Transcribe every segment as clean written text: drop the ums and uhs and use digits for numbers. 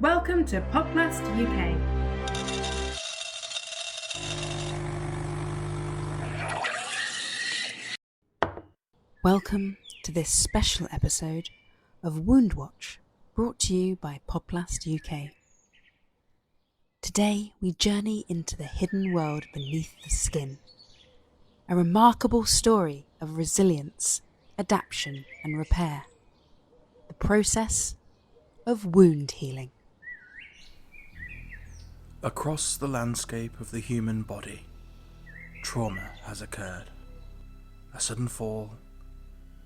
Welcome to Podcast UK. Welcome to this special episode of Wound Watch, brought to you by Podcast UK. Today we journey into the hidden world beneath the skin. A remarkable story of resilience, adaptation and repair. The process of wound healing. Across the landscape of the human body, trauma has occurred. A sudden fall,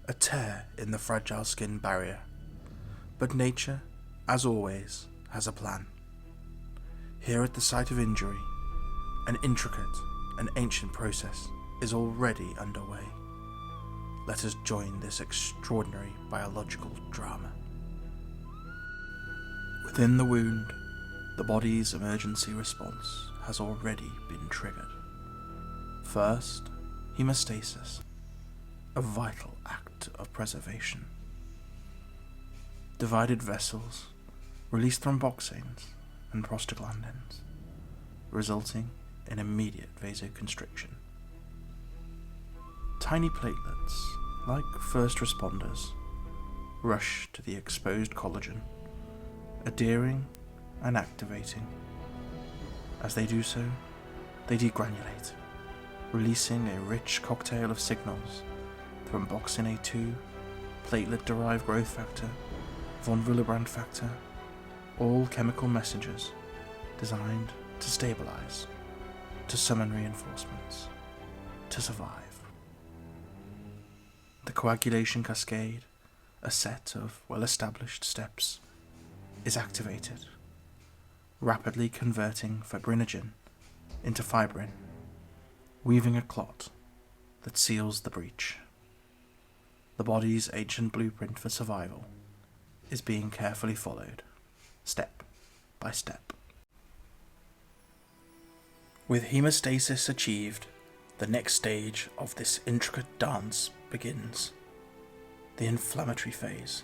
a tear in the fragile skin barrier. But nature, as always, has a plan. Here at the site of injury, an intricate and ancient process is already underway. Let us join this extraordinary biological drama. Within the wound, the body's emergency response has already been triggered. First, hemostasis, a vital act of preservation. Divided vessels release thromboxanes and prostaglandins, resulting in immediate vasoconstriction. Tiny platelets, like first responders, rush to the exposed collagen, adhering and activating. As they do so, they degranulate, releasing a rich cocktail of signals: thromboxane A2, platelet-derived growth factor, von Willebrand factor, all chemical messengers designed to stabilize, to summon reinforcements, to survive. The coagulation cascade, a set of well-established steps, is activated, rapidly converting fibrinogen into fibrin, weaving a clot that seals the breach. The body's ancient blueprint for survival is being carefully followed, step by step. With hemostasis achieved, the next stage of this intricate dance begins, the inflammatory phase.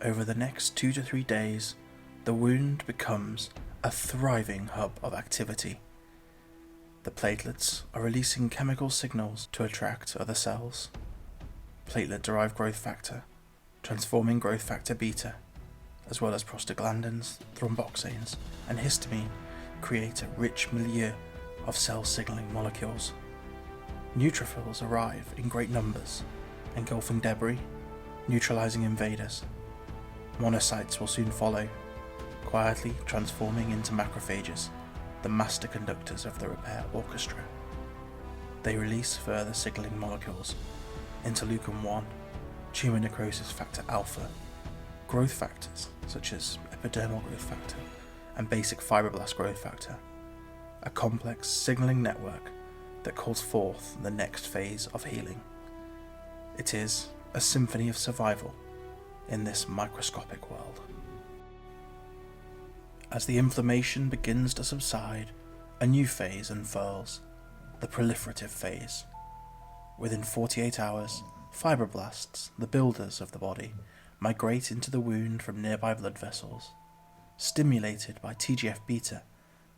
Over the next 2 to 3 days, the wound becomes a thriving hub of activity. The platelets are releasing chemical signals to attract other cells. Platelet-derived growth factor, transforming growth factor beta, as well as prostaglandins, thromboxanes, and histamine create a rich milieu of cell signaling molecules. Neutrophils arrive in great numbers, engulfing debris, neutralizing invaders. Monocytes will soon follow, quietly transforming into macrophages, the master conductors of the repair orchestra. They release further signaling molecules: interleukin-1, tumor necrosis factor alpha, growth factors such as epidermal growth factor and basic fibroblast growth factor, a complex signaling network that calls forth the next phase of healing. It is a symphony of survival in this microscopic world. As the inflammation begins to subside, a new phase unfurls, the proliferative phase. Within 48 hours, fibroblasts, the builders of the body, migrate into the wound from nearby blood vessels. Stimulated by TGF-beta,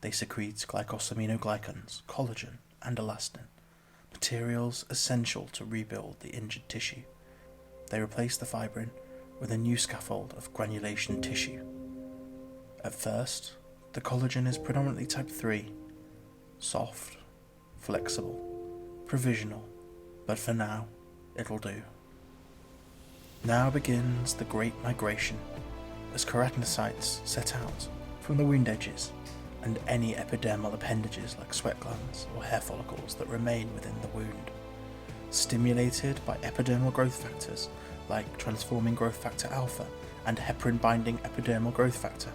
they secrete glycosaminoglycans, collagen, and elastin, materials essential to rebuild the injured tissue. They replace the fibrin with a new scaffold of granulation tissue. At first, the collagen is predominantly type 3, soft, flexible, provisional, but for now, it'll do. Now begins the great migration as keratinocytes set out from the wound edges and any epidermal appendages like sweat glands or hair follicles that remain within the wound. Stimulated by epidermal growth factors like transforming growth factor alpha and heparin-binding epidermal growth factor,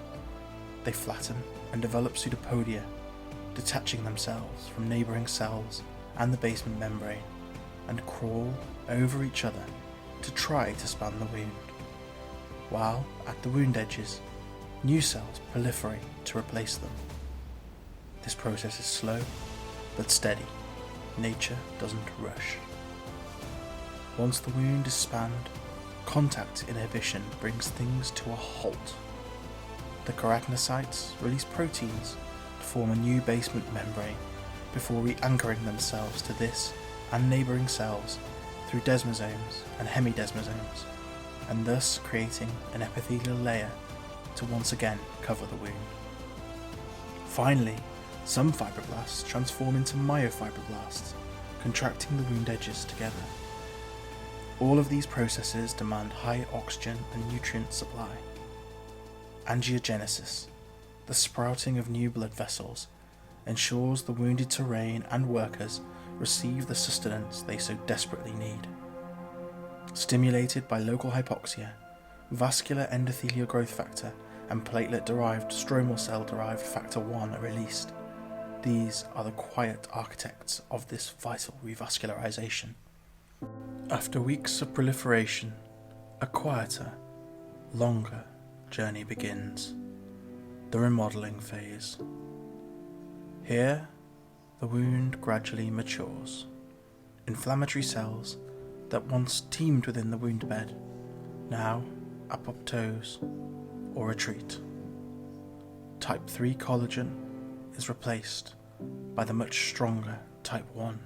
they flatten and develop pseudopodia, detaching themselves from neighbouring cells and the basement membrane, and crawl over each other to try to span the wound. While at the wound edges, new cells proliferate to replace them. This process is slow but steady. Nature doesn't rush. Once the wound is spanned, contact inhibition brings things to a halt. The keratinocytes release proteins to form a new basement membrane before re-anchoring themselves to this and neighbouring cells through desmosomes and hemidesmosomes, and thus creating an epithelial layer to once again cover the wound. Finally, some fibroblasts transform into myofibroblasts, contracting the wound edges together. All of these processes demand high oxygen and nutrient supply. Angiogenesis, the sprouting of new blood vessels, ensures the wounded terrain and workers receive the sustenance they so desperately need. Stimulated by local hypoxia, vascular endothelial growth factor and platelet-derived stromal cell-derived factor 1 are released. These are the quiet architects of this vital revascularization. After weeks of proliferation, a quieter, longer journey begins, the remodeling phase. Here, the wound gradually matures. Inflammatory cells that once teemed within the wound bed now apoptose or retreat. Type 3 collagen is replaced by the much stronger type 1.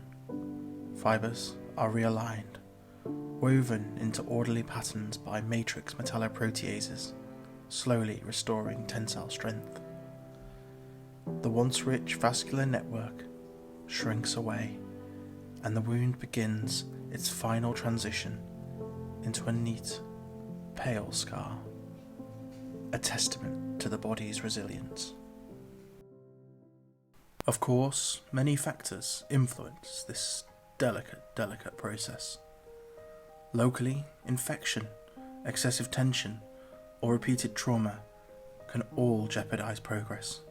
Fibers are realigned, woven into orderly patterns by matrix metalloproteases, slowly restoring tensile strength. The once rich vascular network shrinks away, and the wound begins its final transition into a neat, pale scar, a testament to the body's resilience. Of course, many factors influence this delicate process. Locally, infection, excessive tension, or repeated trauma can all jeopardize progress.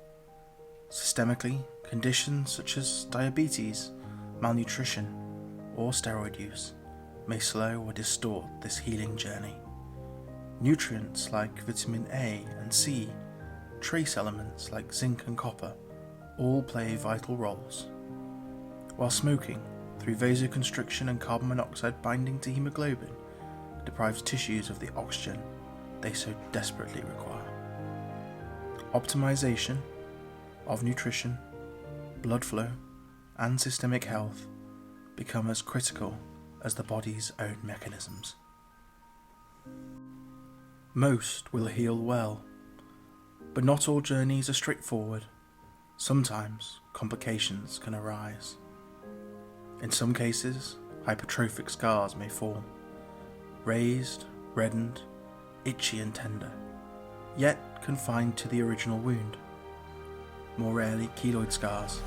Systemically, conditions such as diabetes, malnutrition, or steroid use may slow or distort this healing journey. Nutrients like vitamin A and C, trace elements like zinc and copper, all play vital roles. While smoking, through vasoconstriction and carbon monoxide binding to hemoglobin, deprives tissues of the oxygen they so desperately require. Optimization of nutrition, blood flow, and systemic health become as critical as the body's own mechanisms. Most will heal well, but not all journeys are straightforward. Sometimes complications can arise. In some cases, hypertrophic scars may form, raised, reddened, itchy and tender, yet confined to the original wound. More rarely, keloid scars,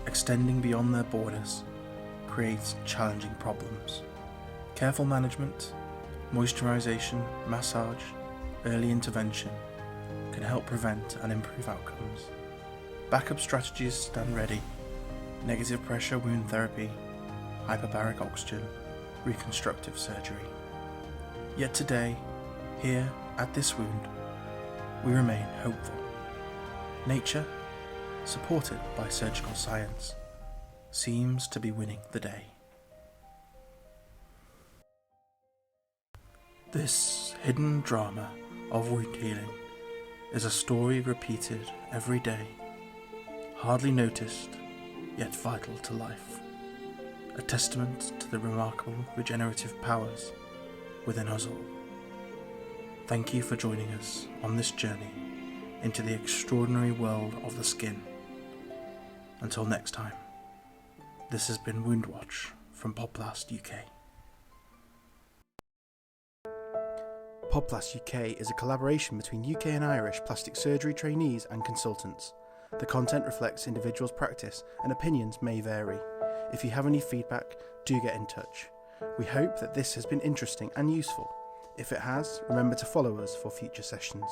extending beyond their borders, create challenging problems. Careful management, moisturization, massage, early intervention can help prevent and improve outcomes. Backup strategies stand ready: negative pressure wound therapy, hyperbaric oxygen, reconstructive surgery. Yet today, here at this wound, we remain hopeful. Nature, supported by surgical science, seems to be winning the day. This hidden drama of wound healing is a story repeated every day, hardly noticed, yet vital to life, a testament to the remarkable regenerative powers within us all. Thank you for joining us on this journey into the extraordinary world of the skin. Until next time, this has been Wound Watch from Podblast UK. Podblast UK is a collaboration between UK and Irish plastic surgery trainees and consultants. The content reflects individuals' practice and opinions may vary. If you have any feedback, do get in touch. We hope that this has been interesting and useful. If it has, remember to follow us for future sessions.